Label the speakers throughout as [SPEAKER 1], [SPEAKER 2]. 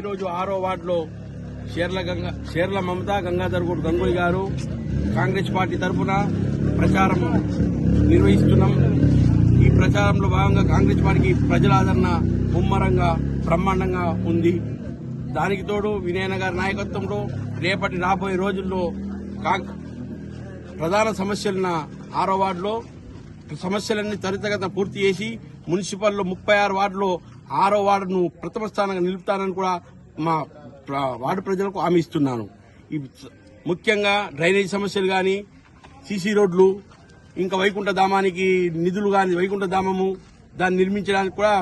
[SPEAKER 1] ఈరోజు 6వ వార్డులో షేర్ల మమతా గంగాధర్ గంగోయ్ గారు కాంగ్రెస్ పార్టీ తరఫున ప్రచారం నిర్వహిస్తున్నాం. ఈ ప్రచారంలో భాగంగా కాంగ్రెస్ పార్టీకి ప్రజల ఆదరణ ముమ్మరంగా బ్రహ్మాండంగా ఉంది. దానికి తోడు వినయన గారి నాయకత్వంలో రాబోయే రోజుల్లో ప్రధాన సమస్యలున్న 6వ వార్డులో సమస్యలన్నీ త్వరితగతిన పూర్తి చేసి మున్సిపల్లో 36 వార్డులో 6వ వార్డును ప్రథమ స్థానంగా నిలుపుతానని కూడా మా వార్డు ప్రజలకు హామీ ఇస్తున్నాను. ముఖ్యంగా డ్రైనేజ్ సమస్యలు గాని, సీసీ రోడ్లు, ఇంకా వైకుంఠ ధామానికి నిధులు గాని, వైకుంఠ ధామము దాన్ని నిర్మించడానికి కూడా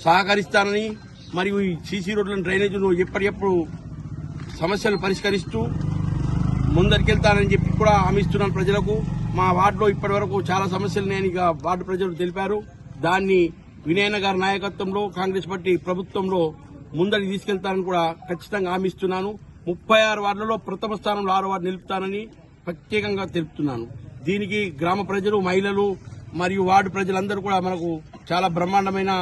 [SPEAKER 1] సహకరిస్తానని, మరియు ఈ సీసీ రోడ్లను డ్రైనేజీను ఎప్పటికప్పుడు సమస్యలు పరిష్కరిస్తూ ముందరికెళ్తానని చెప్పి కూడా హామీ ఇస్తున్నాను ప్రజలకు. మా వార్డులో ఇప్పటి వరకు చాలా సమస్యలు నేను వార్డు ప్రజలు తెలిపారు. దాన్ని వినయన గారి నాయకత్వంలో కాంగ్రెస్ పార్టీ ప్రభుత్వంలో ముందరికి తీసుకెళ్తానని కూడా ఖచ్చితంగా హామీ ఇస్తున్నాను. 36 వార్డులలో ప్రథమ స్థానంలో 6వ వార్డు నిలుపుతానని ప్రత్యేకంగా తెలుపుతున్నాను. దీనికి గ్రామ ప్రజలు, మహిళలు మరియు వార్డు ప్రజలందరూ కూడా మనకు చాలా బ్రహ్మాండమైన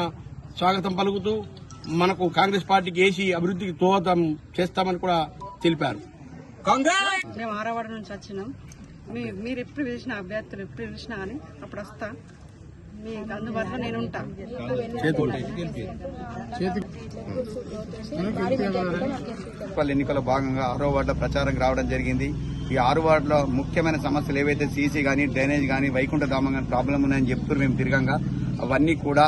[SPEAKER 1] స్వాగతం పలుకుతూ మనకు కాంగ్రెస్ పార్టీకి వేసి అభివృద్ధికి దోహదం చేస్తామని కూడా తెలిపారు.
[SPEAKER 2] మేము 6వ వార్డు నుంచి వచ్చినాం. మీరు ఎప్పుడు పిలిచిన అభ్యర్థులు ఎప్పుడు పిలిచినా కానీ అప్పుడు వస్తా. మీకు అందుబాటులో నేను ఉంటా.
[SPEAKER 3] ఎన్నికల్లో భాగంగా 6వ వార్డులో ప్రచారం రావడం జరిగింది. ఈ 6 వార్డులో ముఖ్యమైన సమస్యలు ఏవైతే సీసీ గానీ, డ్రైనేజ్ గానీ, వైకుంఠ ధామం గానీ ప్రాబ్లం ఉన్నాయని చెప్తున్నారు. మేము తిరగంగా అవన్నీ కూడా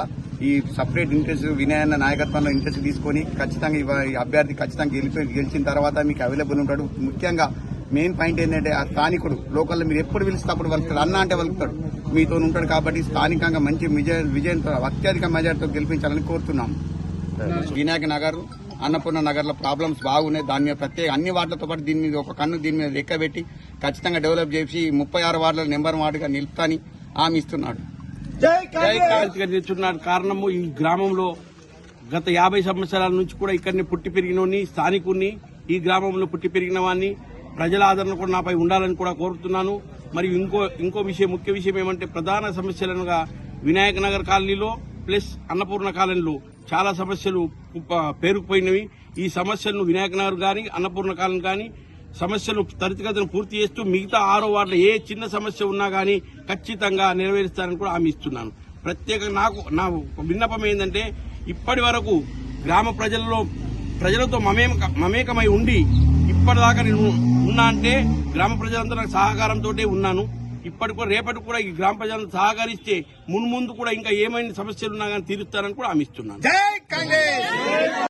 [SPEAKER 3] ఈ సపరేట్ ఇంట్రెస్ట్ వినయన్న నాయకత్వంలో ఇంట్రెస్ట్ తీసుకుని ఖచ్చితంగా ఈ అభ్యర్థి ఖచ్చితంగా గెలిచిన తర్వాత మీకు అవైలబుల్ ఉంటాడు. ముఖ్యంగా మెయిన్ పాయింట్ ఏంటంటే ఆ స్థానికుడు లోకల్లో మీరు ఎప్పుడు పిలిస్తే అప్పుడు వలుస్తాడు, అన్న అంటే వలుస్తాడు, మీతో ఉంటాడు. కాబట్టి స్థానికంగా మంచి విజయంతో అత్యధిక మెజార్టీతో గెలిపించాలని కోరుతున్నాం. వినాయక నగర్, అన్నపూర్ణ నగర్ లో ప్రాబ్లమ్స్ బాగున్నాయి. దాని మీద ప్రత్యేక అన్ని వార్డులతో పాటు దీని మీద ఒక కన్ను దీని మీద లెక్క పెట్టి ఖచ్చితంగా డెవలప్ చేసి 36 వార్డుల నెంబర్ వార్డుగా నిలుపుతాని హామీ ఇస్తున్నాడు.
[SPEAKER 1] నిల్చున్నాడు. కారణము ఈ గ్రామంలో గత 50 సంవత్సరాల నుంచి కూడా ఇక్కడనే పుట్టి పెరిగినోని, స్థానికుని, ఈ గ్రామంలో పుట్టి పెరిగిన వాడిని, ప్రజల ఆదరణ కూడా నాపై ఉండాలని కూడా కోరుతున్నాను. మరియు ఇంకో విషయం, ముఖ్య విషయం ఏమంటే ప్రధాన సమస్యలుగా వినాయక నగర్ కాలనీలో ప్లస్ అన్నపూర్ణ కాలనీలో చాలా సమస్యలు పేరుకుపోయినవి. ఈ సమస్యలను వినాయక నగర్ గాని, అన్నపూర్ణ కాలనీ గాని సమస్యలు త్వరితగతిన పూర్తి చేస్తూ మిగతా 6వ వార్డులో ఏ చిన్న సమస్య ఉన్నా గానీ ఖచ్చితంగా నెరవేరుస్తానని కూడా హామీ ఇస్తున్నాను. ప్రత్యేకంగా నా విన్నపం ఏంటంటే ఇప్పటి వరకు గ్రామ ప్రజలతో మమేకమై ఉండి ఇప్పటిదాకా నేను ఉన్నా అంటే గ్రామ ప్రజలంతా నాకు సహకారంతో ఉన్నాను. ఇప్పటి కూడా రేపటి కూడా ఈ గ్రామ ప్రజలను సహకరిస్తే మున్ముందు కూడా ఇంకా ఏమైనా సమస్యలు ఉన్నా కానీ తీరుస్తానని కూడా హామీ ఇస్తున్నాను.